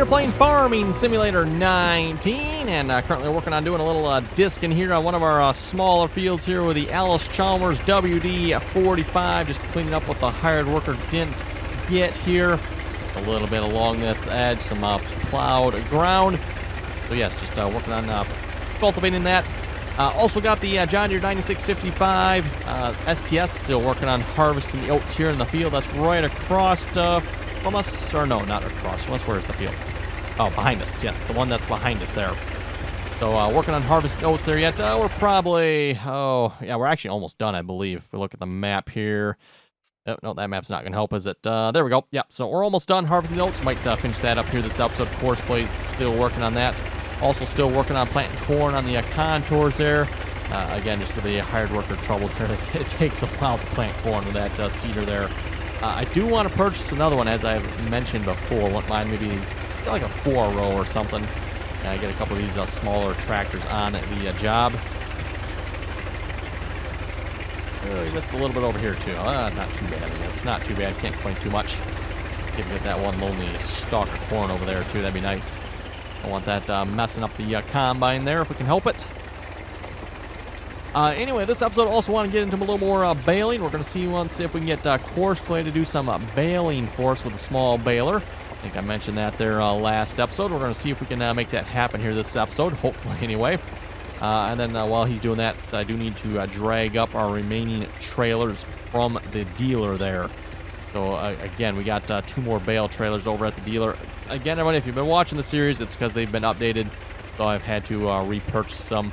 playing Farming Simulator 19, and currently working on doing a little disc in here on one of our smaller fields here with the Alice Chalmers WD-45, just cleaning up what the hired worker didn't get here. A little bit along this edge, some plowed ground. So yes, just working on cultivating that. Also got the John Deere 9655 STS, still working on harvesting the oats here in the field. That's right across from us, or no, not across from us. Where's the field? Oh, behind us. Yes, the one that's behind us there. So working on harvesting oats there yet. We're probably, we're actually almost done, I believe. If we look at the map here. Oh, no, that map's not going to help, is it? There we go. Yeah, so we're almost done harvesting oats. Might finish that up here this episode. Courseplay still working on that. Also still working on planting corn on the contours there. Again, just for the hired worker troubles here. It takes a while to plant corn with that seeder there. I do want to purchase another one, as I've mentioned before. Wouldn't mind maybe like a 4-row or something. Get a couple of these smaller tractors on the job. Oh, you missed a little bit over here too. Not too bad, I guess. Not too bad. Can't complain too much. Get that one lonely stalk of corn over there too. That'd be nice. I want that messing up the combine there if we can help it. Anyway, this episode I also want to get into a little more baling. We're going to see if we can get Courseplay to do some baling for us with a small baler. I think I mentioned that there last episode. We're going to see if we can make that happen here this episode, hopefully anyway. And then while he's doing that, I do need to drag up our remaining trailers from the dealer there. So again, we got 2 more bale trailers over at the dealer. Again, everyone, if you've been watching the series, it's because they've been updated. So I've had to repurchase some.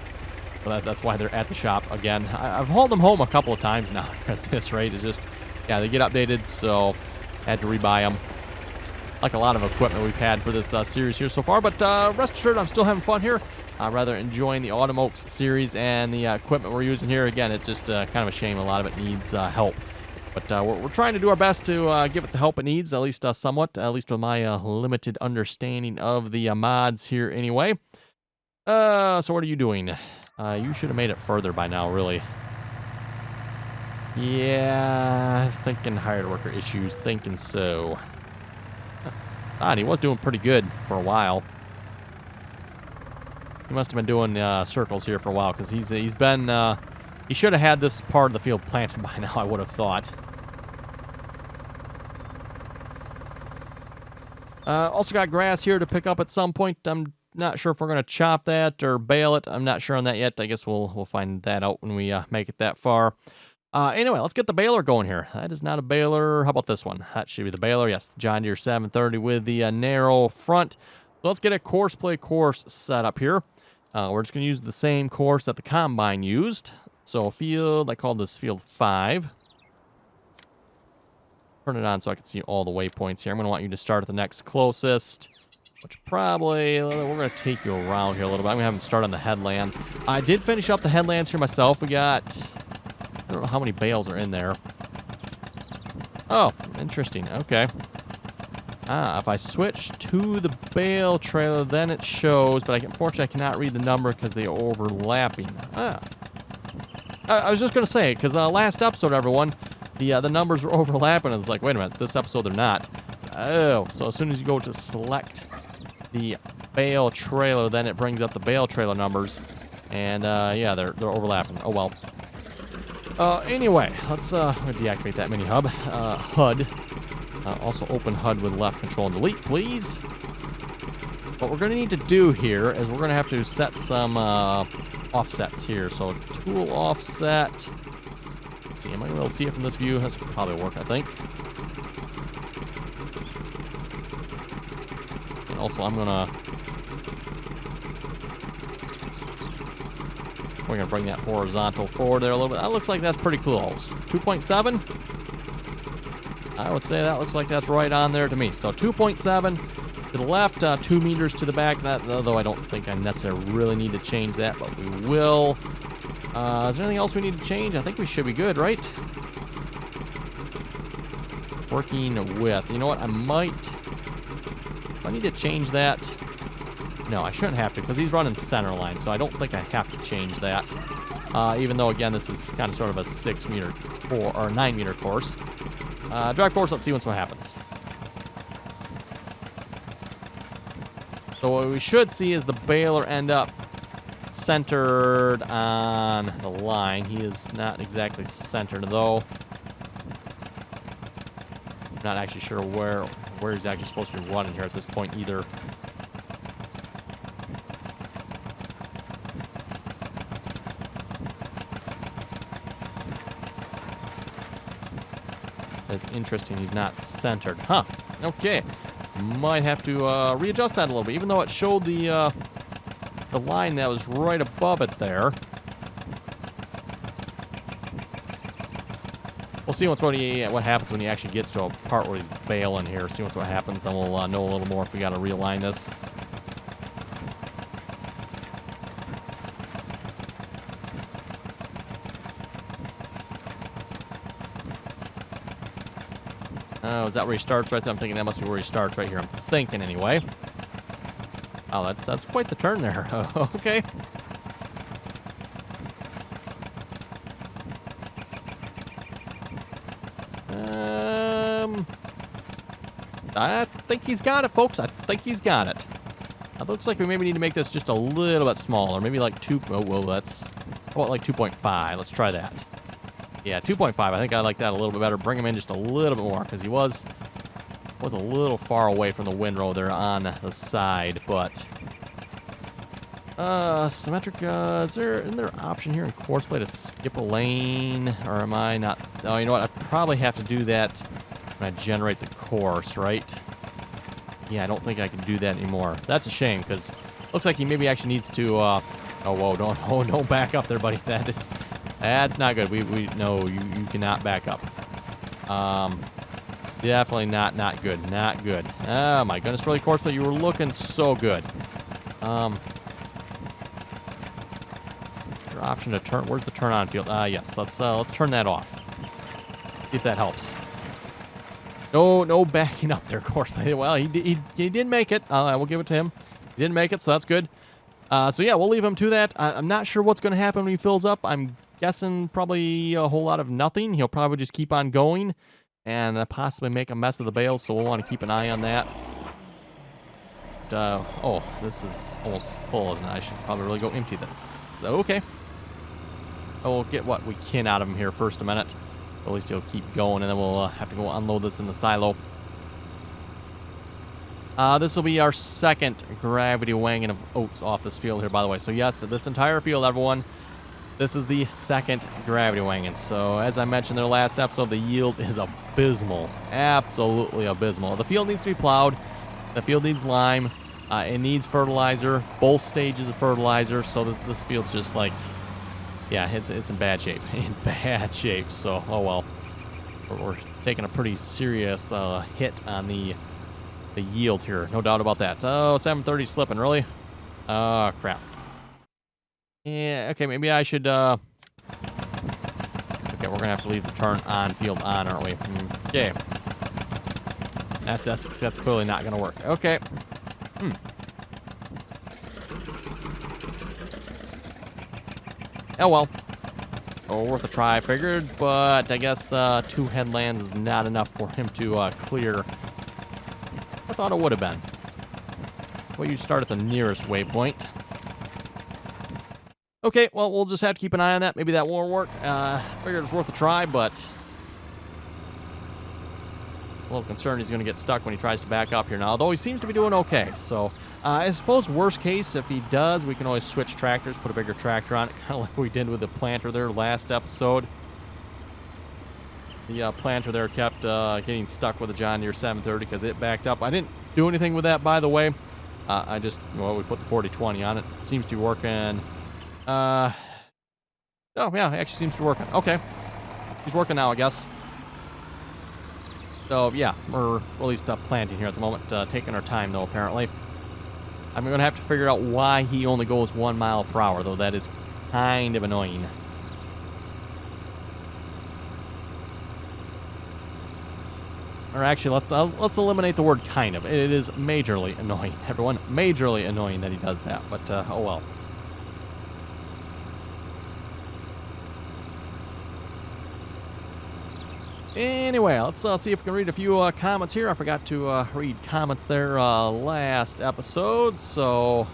So that's why they're at the shop again. I've hauled them home a couple of times now at this rate. It's just, yeah, they get updated, so had to rebuy them. Like a lot of equipment we've had for this series here so far. But rest assured, I'm still having fun here. Rather enjoying the Autumn Oaks series and the equipment we're using here. Again, it's just kind of a shame. A lot of it needs help. But we're trying to do our best to give it the help it needs, at least somewhat, at least with my limited understanding of the mods here anyway. So what are you doing? You should have made it further by now, really. Yeah, thinking hired worker issues, thinking so. God, he was doing pretty good for a while. He must have been doing circles here for a while, because he's been, he should have had this part of the field planted by now, I would have thought. Also got grass here to pick up at some point. I'm not sure if we're going to chop that or bale it. I'm not sure on that yet. I guess we'll find that out when we make it that far. Anyway, let's get the baler going here. That is not a baler. How about this one? That should be the baler. Yes, John Deere 730 with the narrow front. So let's get a Courseplay course set up here. We're just going to use the same course that the combine used. So field, I called this field 5. Turn it on so I can see all the waypoints here. I'm going to want you to start at the next closest, which probably, we're going to take you around here a little bit. I'm going to have them start on the headland. I did finish up the headlands here myself. We got, I don't know how many bales are in there. Oh, interesting. Okay. If I switch to the bale trailer, then it shows, but unfortunately I cannot read the number because they are overlapping. I was just going to say, because last episode, everyone, the numbers were overlapping, and it's like, wait a minute, this episode they're not. Oh, so as soon as you go to select the bale trailer, then it brings up the bale trailer numbers, and yeah, they're overlapping. Oh well. Anyway, let's deactivate that mini hub. HUD. Also open HUD with left control and delete, please. What we're going to need to do here is we're going to have to set some offsets here. So tool offset. Let's see, am I going to be able to see it from this view? That's probably work, I think. And also we're going to bring that horizontal forward there a little bit. That looks like that's pretty close. 2.7. I would say that looks like that's right on there to me. So 2.7 to the left, 2 meters to the back. Though I don't think I necessarily really need to change that, but we will. Is there anything else we need to change? I think we should be good, right? Working with. You know what? I need to change that. No, I shouldn't have to, because he's running center line, so I don't think I have to change that. Even though, again, this is kind of sort of a 6-meter or 9-meter course. Drive course, let's see what happens. So what we should see is the baler end up centered on the line. He is not exactly centered, though. I'm not actually sure where he's actually supposed to be running here at this point either. That's interesting. He's not centered. Huh. Okay. Might have to readjust that a little bit, even though it showed the line that was right above it there. We'll see what happens when he actually gets to a part where he's bailing here. See what happens, and we'll know a little more if we got to realign this. Oh, is that where he starts right there? I'm thinking that must be where he starts right here. I'm thinking anyway. Oh, that's quite the turn there. Okay. I think he's got it, folks. I think he's got it. It looks like we maybe need to make this just a little bit smaller. Maybe like 2. Oh, well, that's... How about like 2.5? Let's try that. Yeah, 2.5. I think I like that a little bit better. Bring him in just a little bit more, because he was a little far away from the windrow there on the side, but... Symmetric, isn't there an option here in Courseplay to skip a lane? Or am I not... Oh, you know what? I probably have to do that when I generate the course, right? Yeah, I don't think I can do that anymore. That's a shame, because it looks like he maybe actually needs to, oh, whoa, don't back up there, buddy. That's not good. No, you cannot back up. Definitely not good. Not good. Oh, my goodness, really, Courseplay, you were looking so good. Your option to turn, where's the turn on field? Yes, let's turn that off. See if that helps. No backing up there, Courseplay. Well, he did make it. I will give it to him. He didn't make it, so that's good. So yeah, we'll leave him to that. I'm not sure what's going to happen when he fills up. I'm guessing probably a whole lot of nothing. He'll probably just keep on going and possibly make a mess of the bales, so we'll want to keep an eye on that. Oh, this is almost full, isn't it? I should probably really go empty this. Okay. We'll get what we can out of him here first a minute. At least he'll keep going, and then we'll have to go unload this in the silo. This will be our second gravity wagon of oats off this field here, by the way. So yes, this entire field, everyone, this is the second gravity wagon. So as I mentioned in the last episode, the yield is abysmal. Absolutely abysmal. The field needs to be plowed. The field needs lime. It needs fertilizer, both stages of fertilizer. So this field's just like, yeah, it's in bad shape. In bad shape. So, oh well. We're taking a pretty serious hit on the yield here. No doubt about that. Oh, 730 slipping, really? Oh, crap. Yeah, okay, maybe I should, Okay, we're gonna have to leave the turn on field on, aren't we? Okay. That's clearly not gonna work. Okay. Oh, well. Oh, worth a try, I figured, but I guess 2 headlands is not enough for him to clear. I thought it would have been. Well, you start at the nearest waypoint. Okay, well, we'll just have to keep an eye on that. Maybe that won't work. Figured it's worth a try, but a little concerned he's going to get stuck when he tries to back up here now, although he seems to be doing okay. So I suppose worst case, if he does, we can always switch tractors, put a bigger tractor on it, kind of like we did with the planter there last episode. The planter there kept getting stuck with the John Deere 730 because it backed up. I didn't do anything with that, by the way. I just, well, we put the 4020 on it. It seems to be working. Oh, yeah, it actually seems to be working. Okay. He's working now, I guess. So, yeah, we're at least planting here at the moment. Taking our time, though, apparently. I'm going to have to figure out why he only goes 1 mile per hour, though. That is kind of annoying. Or actually, let's eliminate the word kind of. It is majorly annoying, everyone. Majorly annoying that he does that, but oh well. Anyway, let's see if we can read a few comments here. I forgot to read comments there last episode, so...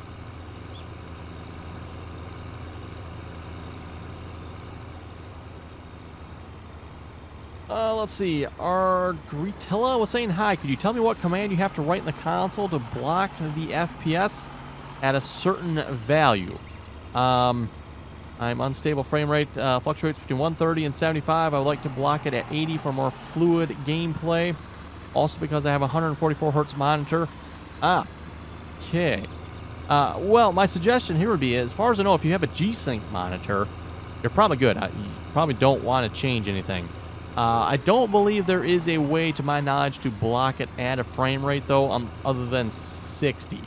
let's see. Our Gretilla was saying, hi, could you tell me what command you have to write in the console to block the FPS at a certain value? I'm unstable frame rate, fluctuates between 130 and 75. I would like to block it at 80 for more fluid gameplay. Also because I have a 144 hertz monitor. Okay. Well, my suggestion here would be, as far as I know, if you have a G-Sync monitor, you're probably good. You probably don't want to change anything. I don't believe there is a way, to my knowledge, to block it at a frame rate, though, other than 60.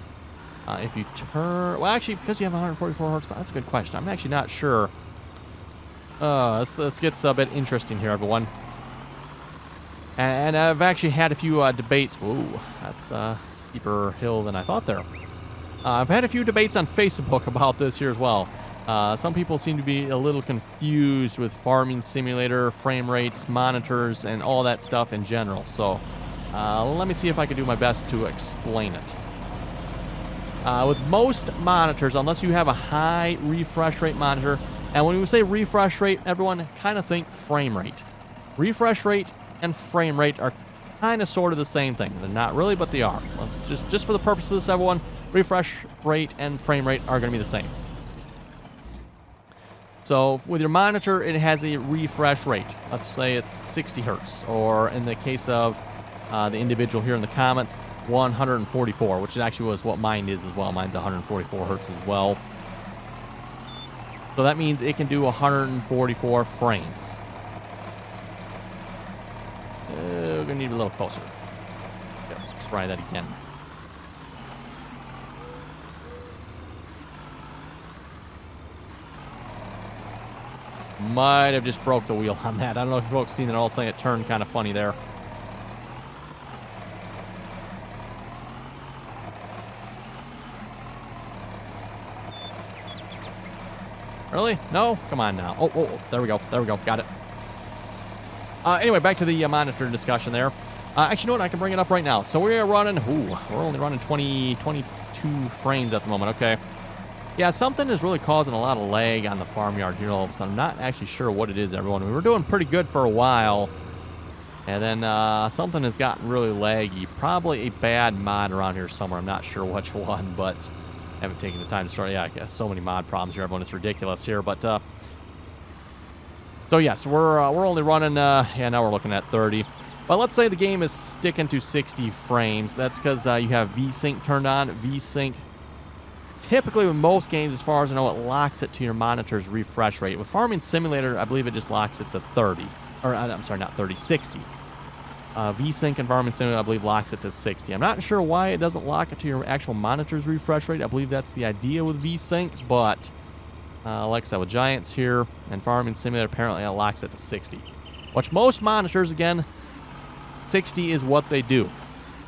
If you turn... Well, actually, because you have 144 hertz, that's a good question. I'm actually not sure. This gets a bit interesting here, everyone. And I've actually had a few debates. Whoa, that's a steeper hill than I thought there. I've had a few debates on Facebook about this here as well. Some people seem to be a little confused with Farming Simulator, frame rates, monitors, and all that stuff in general. So let me see if I can do my best to explain it. With most monitors, unless you have a high refresh rate monitor, and when we say refresh rate, everyone kind of think frame rate. Refresh rate and frame rate are kind of sort of the same thing. They're not really, but they are. Just for the purpose of this, everyone, refresh rate and frame rate are going to be the same. So with your monitor, it has a refresh rate. Let's say it's 60 hertz, or in the case of the individual here in the comments, 144, which actually was what mine is as well. Mine's 144 hertz as well. So that means it can do 144 frames. We're going to need a little closer. Okay, let's try that again. Might have just broke the wheel on that. I don't know if you folks seen it. All of a sudden it turned kind of funny there. Really? No? Come on now. Oh, there we go. There we go. Got it. Anyway, back to the monitor discussion there. Actually, you know what? I can bring it up right now. So we're running... Ooh, we're only running 22 frames at the moment. Okay. Yeah, something is really causing a lot of lag on the farmyard here all of a sudden. I'm not actually sure what it is, everyone. We were doing pretty good for a while. And then something has gotten really laggy. Probably a bad mod around here somewhere. I'm not sure which one, but I haven't taken the time to start. Yeah, I guess so many mod problems here, everyone. It's ridiculous here. But, so yes, we're only running, yeah, now we're looking at 30. But let's say the game is sticking to 60 frames. That's because you have VSync turned on. VSync, typically with most games, as far as I know, it locks it to your monitor's refresh rate. With Farming Simulator, I believe it just locks it to 30. Or, I'm sorry, not 30, 60. VSync and Farming Simulator, I believe, locks it to 60. I'm not sure why it doesn't lock it to your actual monitor's refresh rate. I believe that's the idea with VSync, but like I said, with Giants here and Farming Simulator, apparently it locks it to 60. Which most monitors, again, 60 is what they do.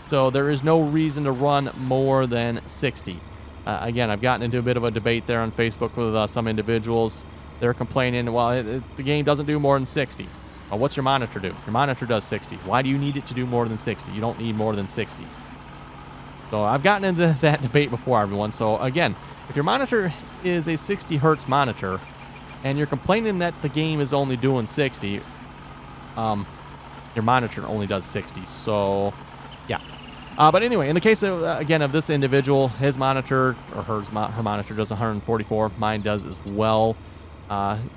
So there is no reason to run more than 60. Again, I've gotten into a bit of a debate there on Facebook with some individuals. They're complaining, well, the game doesn't do more than 60. Well, what's your monitor do? Your monitor does 60. Why do you need it to do more than 60? You don't need more than 60. So I've gotten into that debate before, everyone. So again, if your monitor is a 60 hertz monitor and you're complaining that the game is only doing 60, your monitor only does 60. So, yeah. But anyway, in the case of, again, of this individual, his monitor, or her monitor does 144. Mine does as well.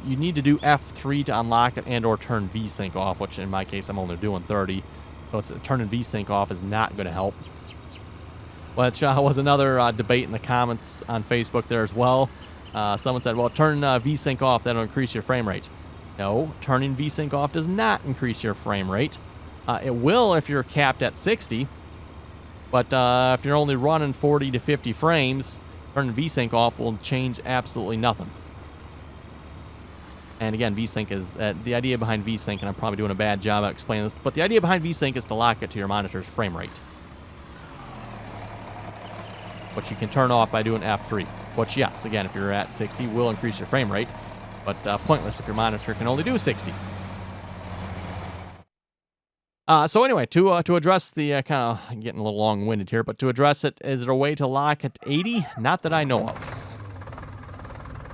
You need to do F3 to unlock it and or turn VSync off, which in my case, I'm only doing 30. So turning VSync off is not going to help. Which was another debate in the comments on Facebook there as well. Someone said, well, turn VSync off, that'll increase your frame rate. No, turning VSync off does not increase your frame rate. It will if you're capped at 60. But if you're only running 40 to 50 frames, turning VSync off will change absolutely nothing. And again, VSync is the idea behind VSync, and I'm probably doing a bad job at explaining this, but the idea behind VSync is to lock it to your monitor's frame rate, which you can turn off by doing F3. Which, yes, again, if you're at 60, will increase your frame rate, but pointless if your monitor can only do 60. So anyway, to address the kind of getting a little long-winded here, but to address it, is there a way to lock at 80? Not that I know of.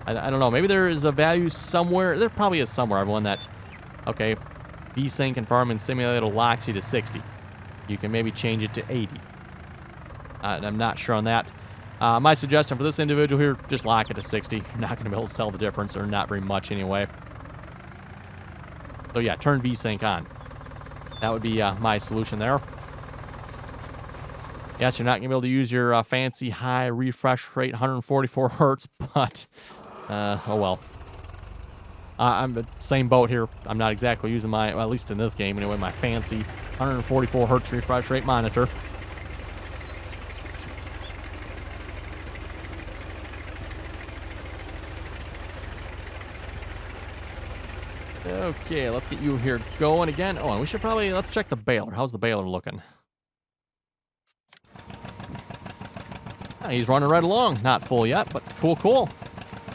I don't know. Maybe there is a value somewhere. There probably is somewhere. Everyone that, okay, VSync and Farming Simulator locks you to 60. You can maybe change it to 80. I'm not sure on that. My suggestion for this individual here, just lock it to 60. You're not going to be able to tell the difference, or not very much anyway. So yeah, turn VSync on. That would be my solution there. Yes, you're not going to be able to use your fancy high refresh rate, 144 hertz, but oh well. I'm the same boat here. I'm not exactly using my, well, at least in this game anyway, my fancy 144 hertz refresh rate monitor. Okay, let's get you here going again. Oh, and we should probably, let's check the baler. How's the baler looking? He's running right along. Not full yet, but cool.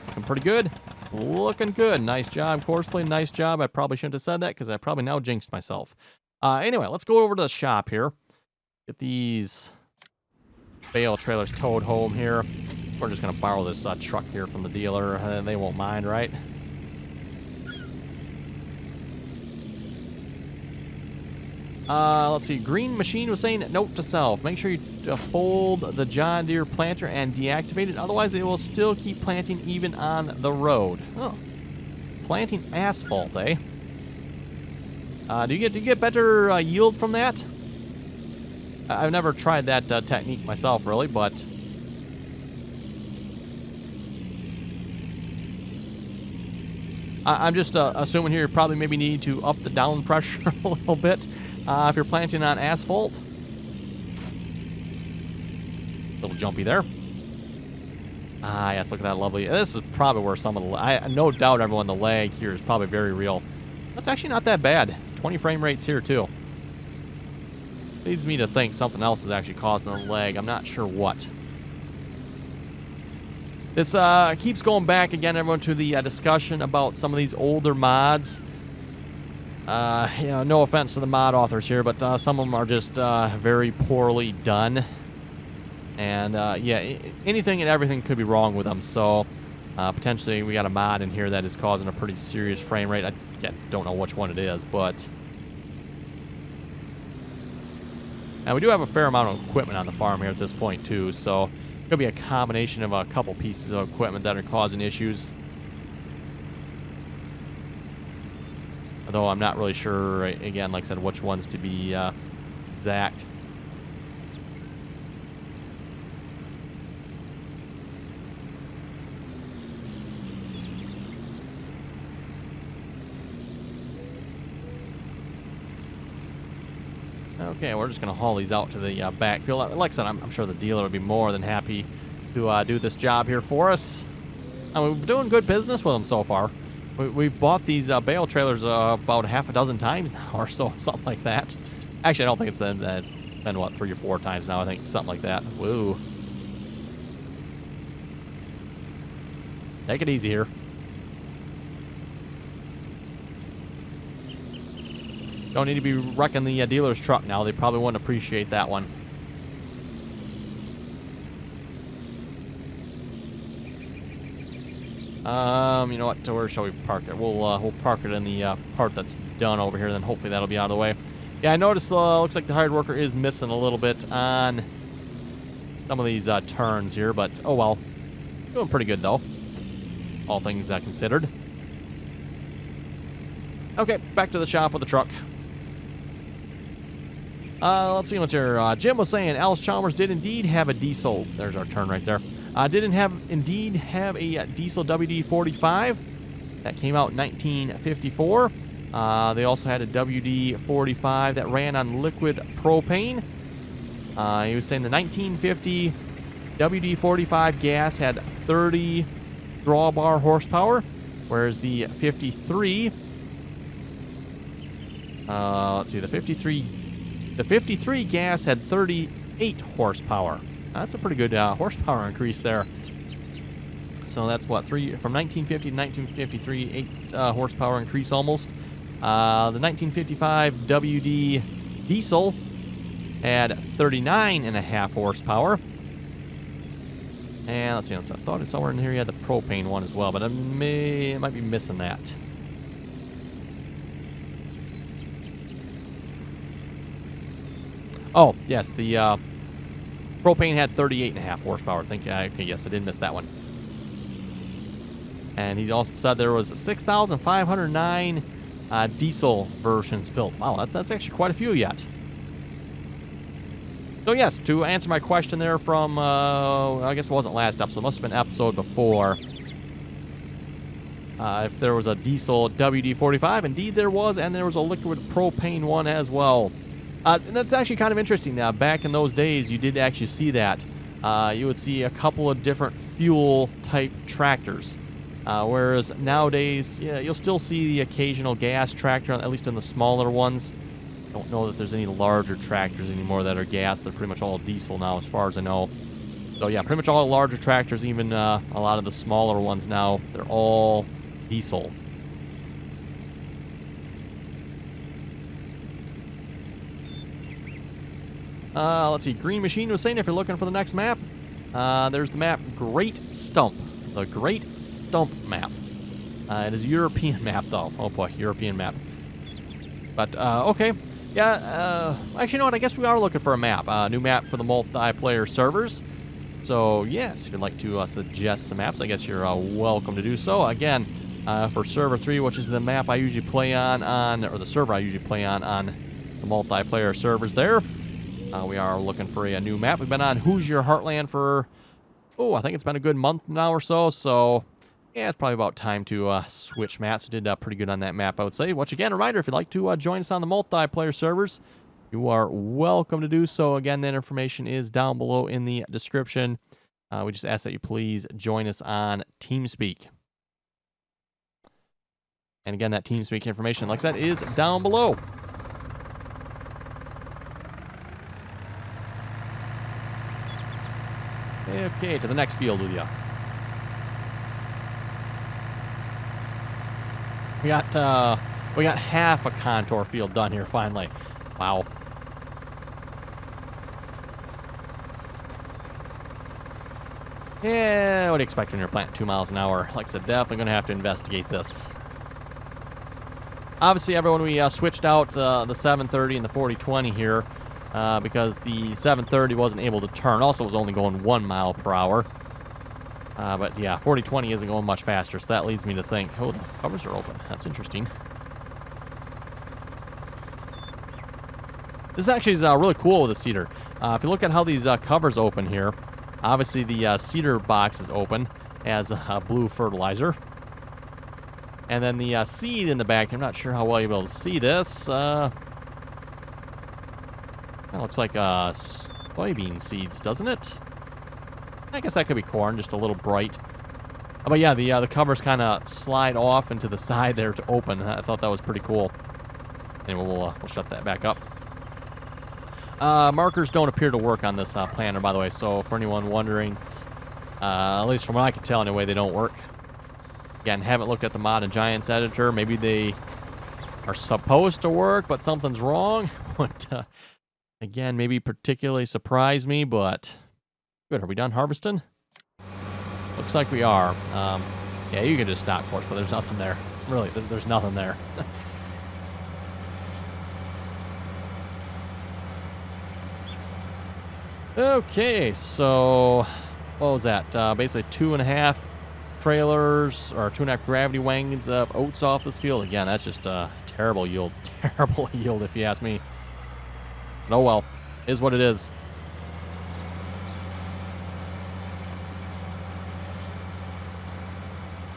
Looking pretty good. Looking good. Nice job, Courseplay. Nice job. I probably shouldn't have said that because I probably now jinxed myself. Anyway, let's go over to the shop here. Get these bale trailers towed home here. We're just going to borrow this truck here from the dealer. They won't mind, right? Let's see. Green Machine was saying, note to self. Make sure you hold the John Deere planter and deactivate it. Otherwise, it will still keep planting even on the road. Oh. Planting asphalt, eh? Do you get better yield from that? I've never tried that technique myself, really, but... I'm just assuming here you probably maybe need to up the down pressure a little bit if you're planting on asphalt. Little jumpy there. Yes, look at that lovely. This is probably where some of the... no doubt, everyone, the lag here is probably very real. That's actually not that bad. 20 frame rates here, too. Leads me to think something else is actually causing the lag. I'm not sure what. This keeps going back again, everyone, to the discussion about some of these older mods. You know, no offense to the mod authors here, but some of them are just very poorly done. And yeah, anything and everything could be wrong with them. So potentially we got a mod in here that is causing a pretty serious frame rate. I don't know which one it is, but... And we do have a fair amount of equipment on the farm here at this point, too, so... Could be a combination of a couple pieces of equipment that are causing issues. Although I'm not really sure, again, like I said, which ones to be exact. Okay, we're just going to haul these out to the backfield. Like I said, I'm sure the dealer would be more than happy to do this job here for us. And we've been doing good business with them so far. We've bought these bale trailers about half a dozen times now or so, something like that. Actually, I don't think it's been, what, 3 or 4 times now, I think, something like that. Woo. Take it easy here. Don't need to be wrecking the dealer's truck now. They probably wouldn't appreciate that one. You know what? Where shall we park it? We'll park it in the part that's done over here. Then hopefully that'll be out of the way. Yeah, I noticed. Looks like the hired worker is missing a little bit on some of these turns here, but oh well. Doing pretty good though. All things considered. Okay, back to the shop with the truck. Let's see what's here. Jim was saying Alice Chalmers did indeed have a diesel. There's our turn right there. Indeed have a diesel WD-45 that came out in 1954. They also had a WD-45 that ran on liquid propane. He was saying the 1950 WD-45 gas had 30 drawbar horsepower, whereas the 53. Let's see, the 53 gas had 38 horsepower. That's a pretty good horsepower increase there. So that's what, from 1950 to 1953, 8 horsepower increase almost. The 1955 WD diesel had 39.5 horsepower. And let's see, I thought somewhere in here you had the propane one as well, but I might be missing that. Oh, yes, the propane had 38.5 horsepower. Okay, yes, I did miss that one. And he also said there was 6,509 diesel versions built. Wow, that's actually quite a few yet. So yes, to answer my question there from, I guess it wasn't last episode, it must have been episode before. If there was a diesel WD-45, indeed there was, and there was a liquid propane one as well. And that's actually kind of interesting. Back in those days, you did actually see that. You would see a couple of different fuel-type tractors. Whereas nowadays, yeah, you'll still see the occasional gas tractor, at least in the smaller ones. I don't know that there's any larger tractors anymore that are gas. They're pretty much all diesel now, as far as I know. So yeah, pretty much all the larger tractors, even a lot of the smaller ones now, they're all diesel. Let's see. Green Machine was saying if you're looking for the next map, there's the map Great Stump. The Great Stump map. It is a European map, though. Oh boy, European map. But, okay. Yeah, actually, you know what? I guess we are looking for a map. New map for the multiplayer servers. So, yes, if you'd like to suggest some maps, I guess you're welcome to do so. Again, for Server 3, which is the map I usually play on, or the server I usually play on the multiplayer servers there. We are looking for a new map. We've been on Who's Your Heartland for, I think it's been a good month now or so. So, yeah, it's probably about time to switch maps. We did pretty good on that map, I would say. Once again, a reminder, if you'd like to join us on the multiplayer servers, you are welcome to do so. Again, that information is down below in the description. We just ask that you please join us on TeamSpeak. And again, that TeamSpeak information, like I said, is down below. Okay, to the next field with you. We got half a contour field done here finally. Wow. Yeah, what do you expect when you're planting 2 miles an hour? Like I said, definitely going to have to investigate this. Obviously, everyone, we switched out the 730 and the 4020 here because the 730 wasn't able to turn. Also, was only going 1 mile per hour. But yeah, 4020 isn't going much faster, so that leads me to think, oh, the covers are open. That's interesting. This actually is really cool with the seeder. If you look at how these covers open here, obviously the seeder box is open as blue fertilizer. And then the seed in the back, I'm not sure how well you'll be able to see this. Kind of looks like soybean seeds, doesn't it? I guess that could be corn, just a little bright. But yeah, the covers kind of slide off into the side there to open. I thought that was pretty cool. Anyway, we'll shut that back up. Markers don't appear to work on this planter, by the way. So for anyone wondering, at least from what I can tell anyway, they don't work. Again, haven't looked at the Mod and Giants editor. Maybe they are supposed to work, but something's wrong. But again, maybe particularly surprised me, but good. Are we done harvesting? Looks like we are. Yeah, you can just stop, of course, but there's nothing there. Really, there's nothing there. Okay, so what was that? Basically 2.5 trailers or 2.5 gravity wagons of oats off this field. Again, that's just terrible yield. Terrible yield, if you ask me. But oh well, is what it is.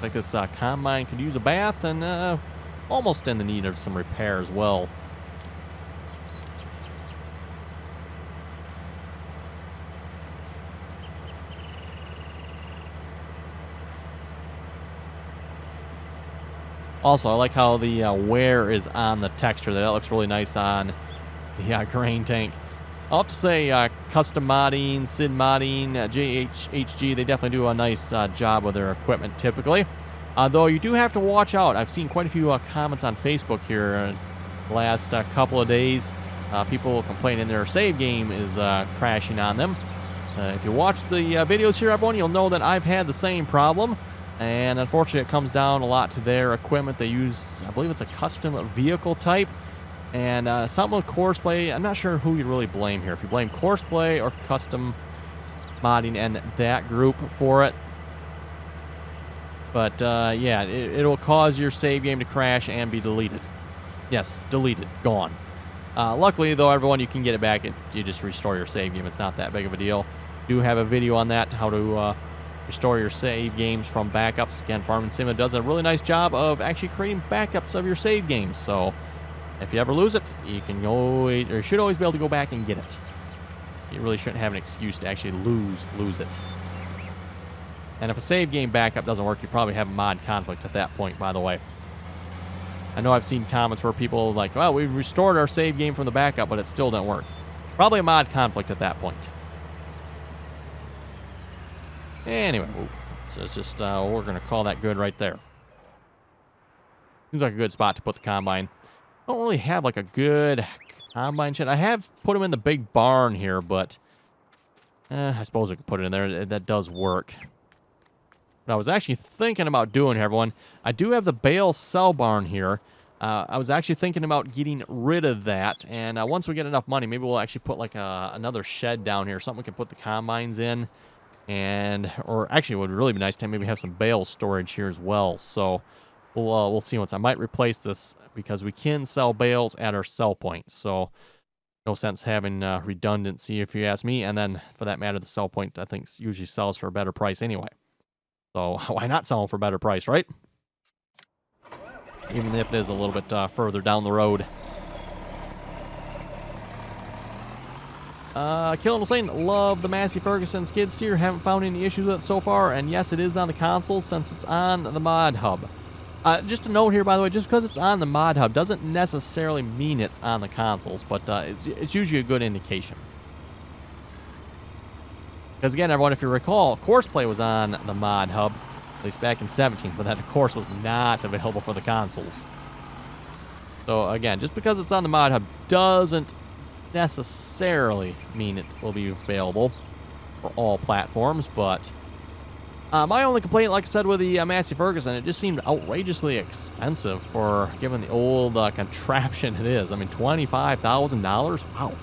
Like this combine could use a bath and almost in the need of some repair as well. Also, I like how the wear is on the texture. That looks really nice on the grain tank. I'll have to say, Custom Modding, Sid Modding, JHG, they definitely do a nice job with their equipment typically. Though you do have to watch out. I've seen quite a few comments on Facebook here the last couple of days people complaining their save game is crashing on them. If you watch the videos here, everyone, you'll know that I've had the same problem. And unfortunately, it comes down a lot to their equipment. They use, I believe it's a custom vehicle type. And something with Courseplay, I'm not sure who you really blame here. If you blame Courseplay or custom modding and that group for it. But yeah, it'll cause your save game to crash and be deleted. Yes, deleted, gone. Luckily, though, everyone, you can get it back. You just restore your save game. It's not that big of a deal. Do have a video on that, how to restore your save games from backups. Again, Farming Sim does a really nice job of actually creating backups of your save games. So if you ever lose it, you can always, or you should always be able to go back and get it. You really shouldn't have an excuse to actually lose it. And if a save game backup doesn't work, you probably have a mod conflict at that point, by the way. I know I've seen comments where people are like, well, we restored our save game from the backup, but it still didn't work. Probably a mod conflict at that point. Anyway, so it's just, we're going to call that good right there. Seems like a good spot to put the combine. I don't really have like a good combine shed. I have put them in the big barn here, but I suppose we could put it in there. That does work. What I was actually thinking about doing here, everyone, I do have the bale cell barn here. I was actually thinking about getting rid of that, and once we get enough money, maybe we'll actually put like another shed down here, something we can put the combines in, or actually it would really be nice to maybe have some bale storage here as well. So we'll see once. I might replace this because we can sell bales at our sell point, so no sense having redundancy if you ask me. And then for that matter, the sell point I think usually sells for a better price anyway. So why not sell them for a better price, right? Even if it is a little bit further down the road. Killen was saying, love the Massey Ferguson skid steer. Haven't found any issues with it so far. And yes, it is on the console since it's on the mod hub. Just a note here, by the way, just because it's on the mod hub doesn't necessarily mean it's on the consoles, but it's usually a good indication. Because again, everyone, if you recall, Courseplay was on the mod hub, at least back in 17, but that, of course, was not available for the consoles. So again, just because it's on the mod hub doesn't necessarily mean it will be available for all platforms, but my only complaint, like I said, with the Massey Ferguson, it just seemed outrageously expensive for given the old contraption it is. I mean, $25,000? Wow.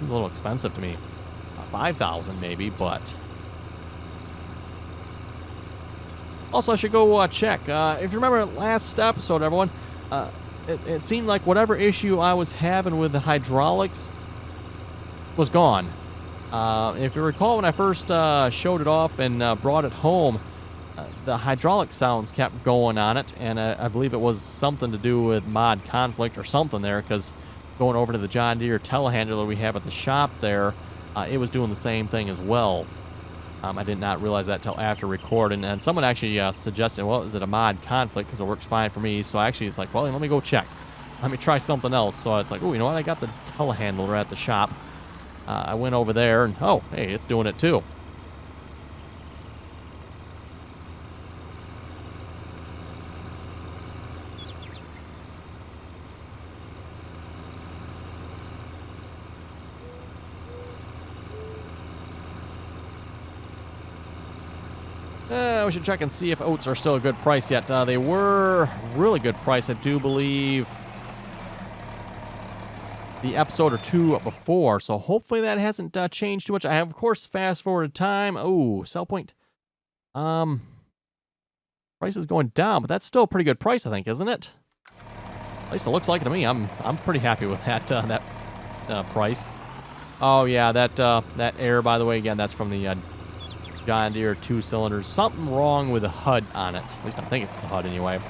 A little expensive to me. 5,000 maybe, but also I should go check. If you remember last episode, everyone, it seemed like whatever issue I was having with the hydraulics was gone. If you recall, when I first showed it off and brought it home, the hydraulic sounds kept going on it, and I believe it was something to do with mod conflict or something there, because going over to the John Deere telehandler we have at the shop there, it was doing the same thing as well. I did not realize that till after recording, and someone actually suggested, well, is it a mod conflict, because it works fine for me. So actually it's like, well, let me go check. Let me try something else. So it's like, oh, you know what, I got the telehandler at the shop. I went over there, and oh, hey, it's doing it too. We should check and see if oats are still a good price yet. They were really good price, I do believe, the episode or two before. So hopefully that hasn't changed too much. I have, of course, fast forwarded time. Oh, sell point. Price is going down, but that's still a pretty good price, I think, isn't it? At least it looks like it to me. I'm pretty happy with that price. Oh yeah, that air, by the way, again, that's from the John Deere 2 cylinders. Something wrong with the HUD on it. At least I think it's the HUD anyway.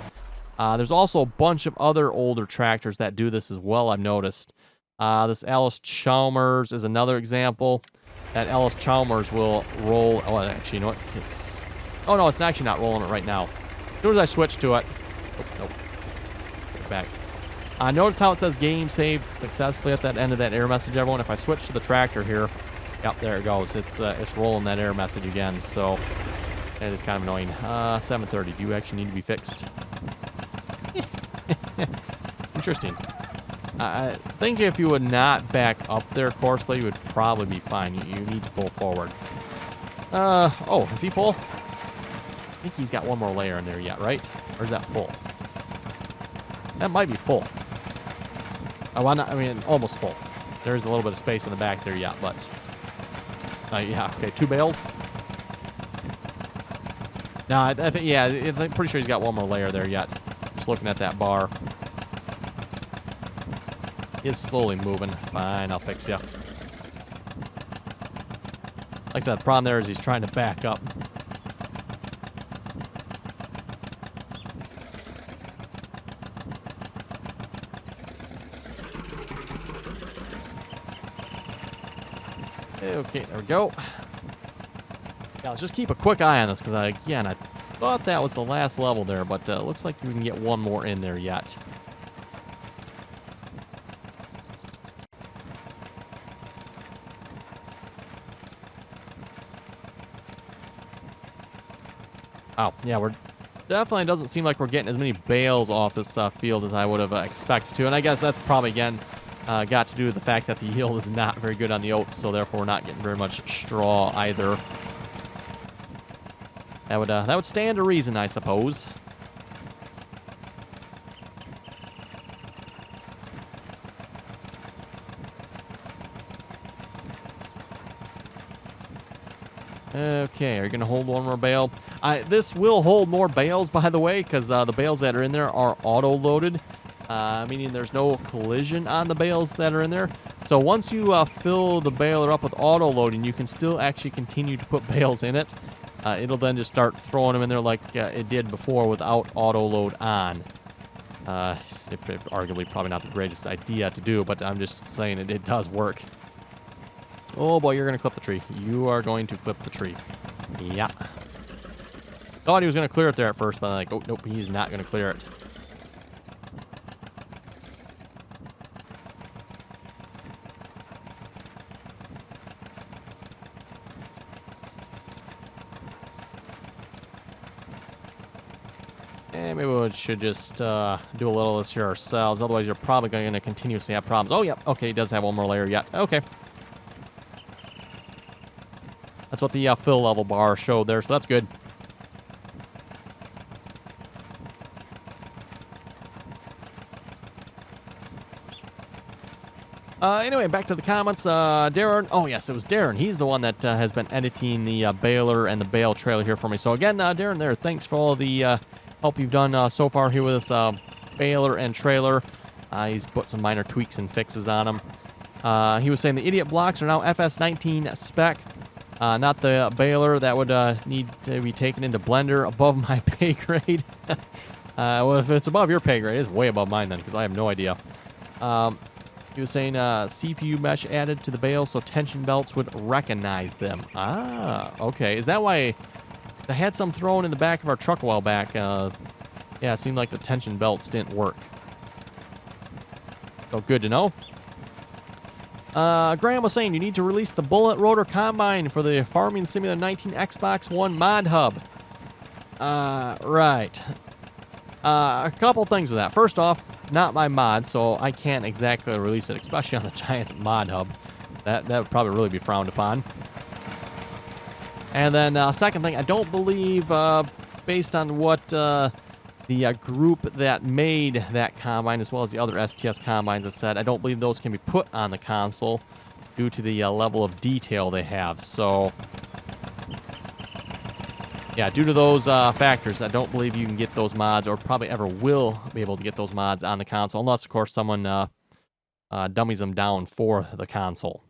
There's also a bunch of other older tractors that do this as well, I've noticed. This Alice Chalmers is another example. That Alice Chalmers will roll. Oh, actually, you know what? Oh, no, it's actually not rolling it right now. As soon as I switch to it. Oh, nope. Get it back. Notice how it says game saved successfully at that end of that error message, everyone. If I switch to the tractor here, yep, there it goes. It's rolling that error message again, so it is kind of annoying. 730. Do you actually need to be fixed? Interesting. I think if you would not back up there, Courseplay, you would probably be fine. You need to pull forward. Oh, is he full? I think he's got one more layer in there yet, right? Or is that full? That might be full. Oh, why not? I mean, almost full. There's a little bit of space in the back there yet, but... yeah, okay, 2 bales. No, I think, yeah, I'm pretty sure he's got one more layer there yet. Just looking at that bar. He is slowly moving. Fine, I'll fix you. Like I said, the problem there is he's trying to back up. Okay, there we go. Yeah, let's just keep a quick eye on this, because again, I thought that was the last level there, but it looks like you can get one more in there yet. Oh, yeah, we're definitely doesn't seem like we're getting as many bales off this field as I would have expected to, and I guess that's probably, again, got to do with the fact that the yield is not very good on the oats, so therefore we're not getting very much straw either. That would stand to reason, I suppose. Okay, are you going to hold one more bale? This will hold more bales, by the way, because the bales that are in there are auto-loaded, meaning there's no collision on the bales that are in there. So once you fill the baler up with auto-loading, you can still actually continue to put bales in it. It'll then just start throwing them in there like it did before without auto-load on. Arguably probably not the greatest idea to do, but I'm just saying it does work. Oh boy, you're going to clip the tree. You are going to clip the tree. Yeah. Thought he was going to clear it there at first, but I'm like, oh, nope, he's not going to clear it. And maybe we should just do a little of this here ourselves. Otherwise, you're probably going to continuously have problems. Oh, yep. Okay, he does have one more layer yet. Okay. That's what the fill level bar showed there, so that's good. Anyway, back to the comments. Darren. Oh, yes, it was Darren. He's the one that has been editing the baler and the bale trailer here for me. So, again, Darren there, thanks for all the help you've done so far here with this baler and trailer. He's put some minor tweaks and fixes on them. He was saying the idiot blocks are now FS19 spec. Not the baler. That would need to be taken into blender above my pay grade. Well, if it's above your pay grade, it's way above mine then, because I have no idea. He was saying CPU mesh added to the bale so tension belts would recognize them. Ah, okay. Is that why I had some thrown in the back of our truck a while back? Yeah, it seemed like the tension belts didn't work. So good to know. Graham was saying you need to release the bullet rotor combine for the Farming Simulator 19 Xbox One mod hub. Right. A couple things with that. First off, not my mod, so I can't exactly release it, especially on the Giants mod hub. That would probably really be frowned upon. And then second thing, I don't believe, based on what the group that made that combine, as well as the other STS combines, has said, I don't believe those can be put on the console due to the level of detail they have. So, yeah, due to those factors, I don't believe you can get those mods, or probably ever will be able to get those mods on the console, unless, of course, someone dummies them down for the console.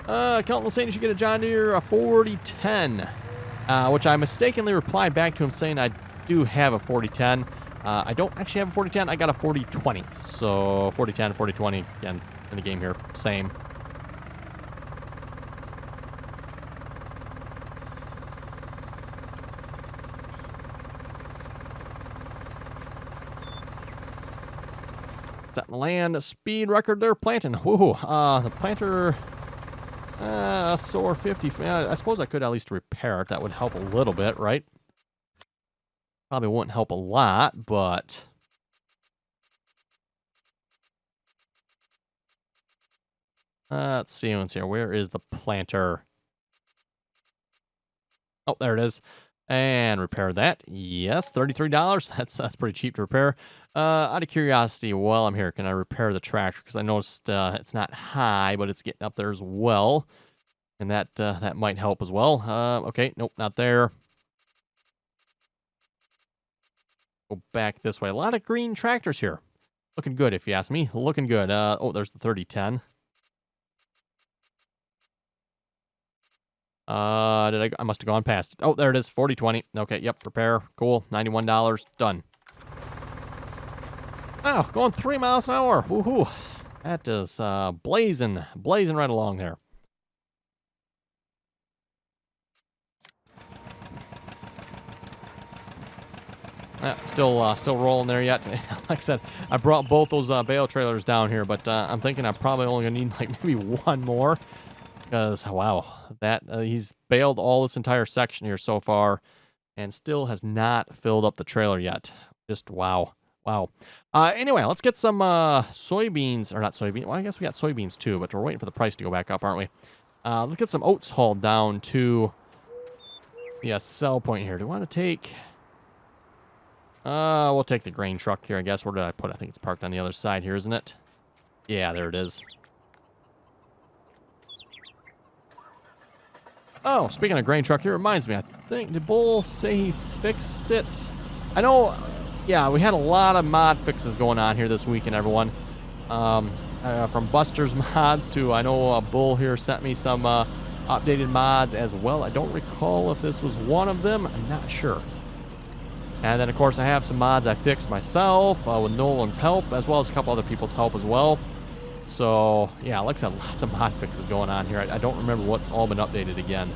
Kelton was saying you should get a John Deere 4010, which I mistakenly replied back to him saying I do have a 4010. I don't actually have a 4010. I got a 4020. So 4010, 4020, again, in the game here, same. Setting the land speed record there, planting. Whoa, the planter... SOAR 50. I suppose I could at least repair it. That would help a little bit, right? Probably wouldn't help a lot, but... let's see what's here. Where is the planter? Oh, there it is. And repair that. Yes, $33. That's pretty cheap to repair. Out of curiosity, while I'm here, can I repair the tractor? Because I noticed it's not high, but it's getting up there as well. And that might help as well. Okay, nope, not there. Go back this way. A lot of green tractors here. Looking good, if you ask me. Looking good. Oh, there's the 3010. I must have gone past it. Oh, there it is. 4020. Okay, yep, repair. Cool. $91. Done. Oh, going 3 miles an hour. Woohoo. That is blazing right along there. Still rolling there yet. Like I said, I brought both those bale trailers down here, but I'm thinking I'm probably only gonna need like maybe one more. Because, wow, he's baled all this entire section here so far and still has not filled up the trailer yet. Just wow. Wow. Anyway, let's get some soybeans, or not soybeans. Well, I guess we got soybeans too, but we're waiting for the price to go back up, aren't we? Let's get some oats hauled down to the sell point here. Do we want to take... we'll take the grain truck here, I guess. Where did I put it? I think it's parked on the other side here, isn't it? Yeah, there it is. Oh, speaking of grain truck, here reminds me, I think, did Bull say he fixed it? I know, yeah, we had a lot of mod fixes going on here this weekend, everyone. From Buster's mods to, I know Bull here sent me some updated mods as well. I don't recall if this was one of them. I'm not sure. And then, of course, I have some mods I fixed myself with Nolan's help, as well as a couple other people's help as well. So, yeah, like I said, lots of mod fixes going on here. I don't remember what's all been updated again.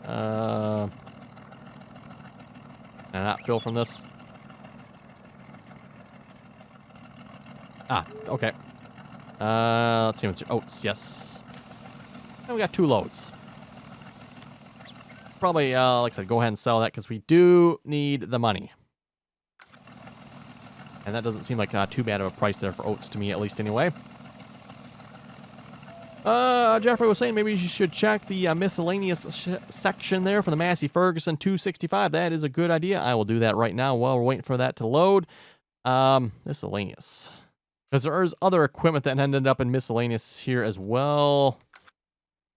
Can I not fill from this? Ah, okay. Let's see what's your oats. Yes. And we got 2 loads. Probably, like I said, go ahead and sell that because we do need the money. And that doesn't seem like too bad of a price there for oats to me, at least anyway. Jeffrey was saying maybe you should check the miscellaneous section there for the Massey Ferguson 265. That is a good idea. I will do that right now while we're waiting for that to load. Miscellaneous. Because there is other equipment that ended up in miscellaneous here as well.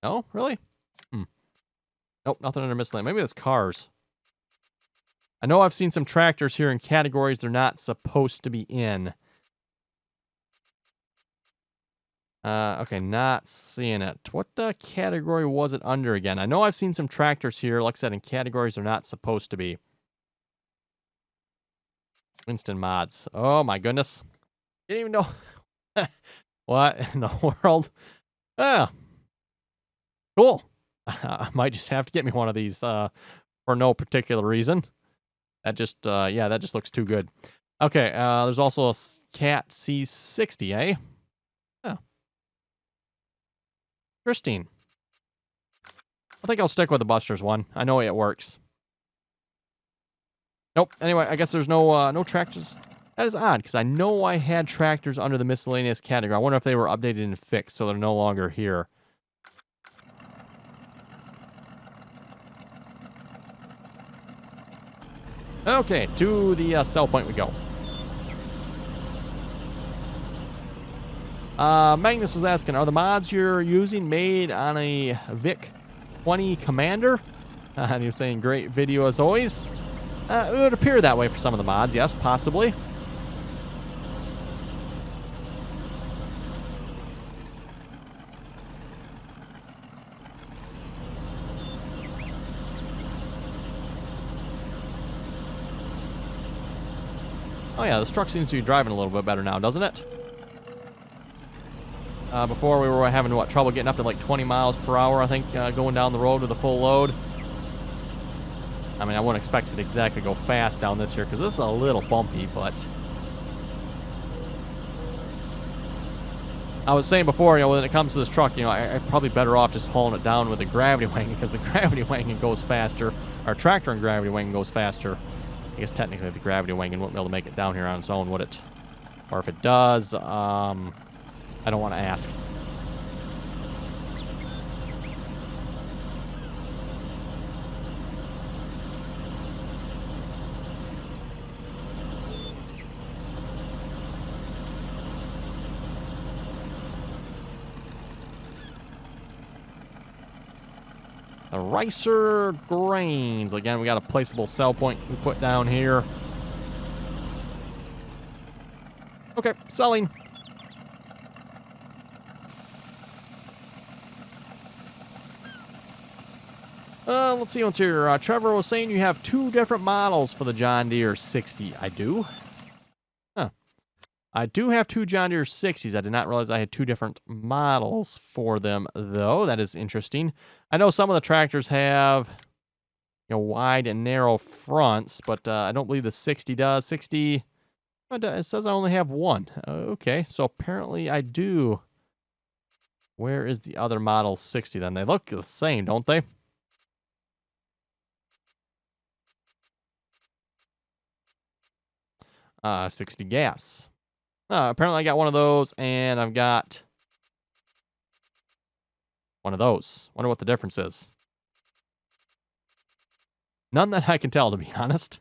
No? Really? Nope, nothing under miscellaneous. Maybe it's cars. I know I've seen some tractors here in categories they're not supposed to be in. Okay, not seeing it. What category was it under again? I know I've seen some tractors here, like I said, in categories they're not supposed to be. Winston mods. Oh my goodness. Didn't even know. What in the world? Ah. Cool. I might just have to get me one of these for no particular reason. That just, yeah, that just looks too good. Okay, there's also a Cat C60, eh? Oh. Interesting. I think I'll stick with the Buster's one. I know it works. Nope. Anyway, I guess there's no tractors. That is odd, because I know I had tractors under the miscellaneous category. I wonder if they were updated and fixed, so they're no longer here. Okay, to the sell point we go. Magnus was asking, are the mods you're using made on a VIC-20 Commander? And he was saying, great video as always. It would appear that way for some of the mods, yes, possibly. Oh yeah, this truck seems to be driving a little bit better now, doesn't it? Before we were having, what, trouble getting up to like 20 miles per hour, I think, going down the road with a full load. I mean, I wouldn't expect it to exactly go fast down this here, because this is a little bumpy, but... I was saying before, you know, when it comes to this truck, you know, I'm probably better off just hauling it down with the gravity wagon because the gravity wagon goes faster. Our tractor and gravity wagon goes faster. I guess technically the gravity wagon wouldn't be able to make it down here on its own, would it? Or if it does, I don't want to ask. The Ricer Grains. Again, we got a placeable sell point we put down here. Okay, selling. Let's see what's here. Trevor was saying you have 2 different models for the John Deere 60. I do? Huh. I do have 2 John Deere 60s. I did not realize I had 2 different models for them, though. That is interesting. I know some of the tractors have, you know, wide and narrow fronts, but I don't believe the 60 does. 60, it says I only have 1. Okay, so apparently I do. Where is the other model 60 then? They look the same, don't they? 60 gas. Apparently I got one of those, and I've got one of those. Wonder what the difference is. None that I can tell, to be honest.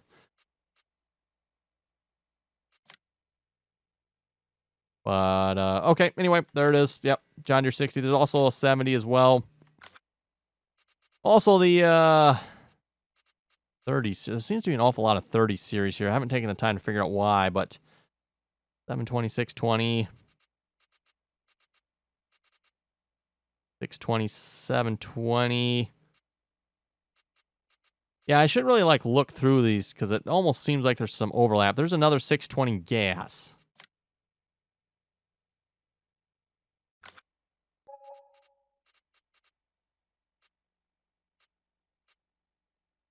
But, okay, anyway, there it is. Yep, John Deere 60. There's also a 70 as well. Also the, 30. There seems to be an awful lot of 30 series here. I haven't taken the time to figure out why, but 720, 620, 620, 720. Yeah, I should really, like, look through these because it almost seems like there's some overlap. There's another 620 gas.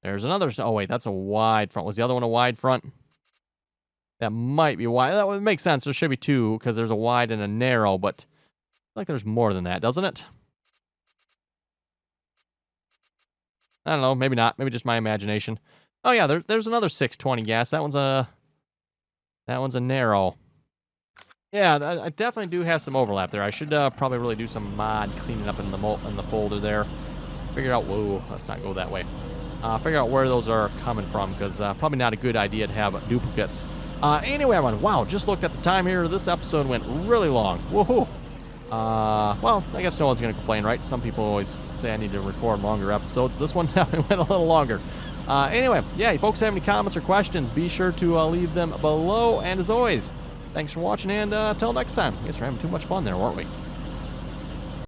There's another. Oh, wait, that's a wide front. Was the other one a wide front? That might be wide. That would make sense. There should be 2 because there's a wide and a narrow, but I feel like there's more than that, doesn't it? I don't know. Maybe not. Maybe just my imagination. Oh, yeah, there's another 620 gas. That one's a narrow. Yeah, I definitely do have some overlap there. I should probably really do some mod cleaning up in the folder there. Figure out. Whoa, let's not go that way. Figure out where those are coming from, because probably not a good idea to have duplicates. Anyway, everyone, wow, just looked at the time here. This episode went really long. Woohoo! Well, I guess no one's going to complain, right? Some people always say I need to record longer episodes. This one definitely went a little longer. Anyway, yeah, if folks have any comments or questions, be sure to leave them below. And as always, thanks for watching, and until next time. I guess we're having too much fun there, weren't we?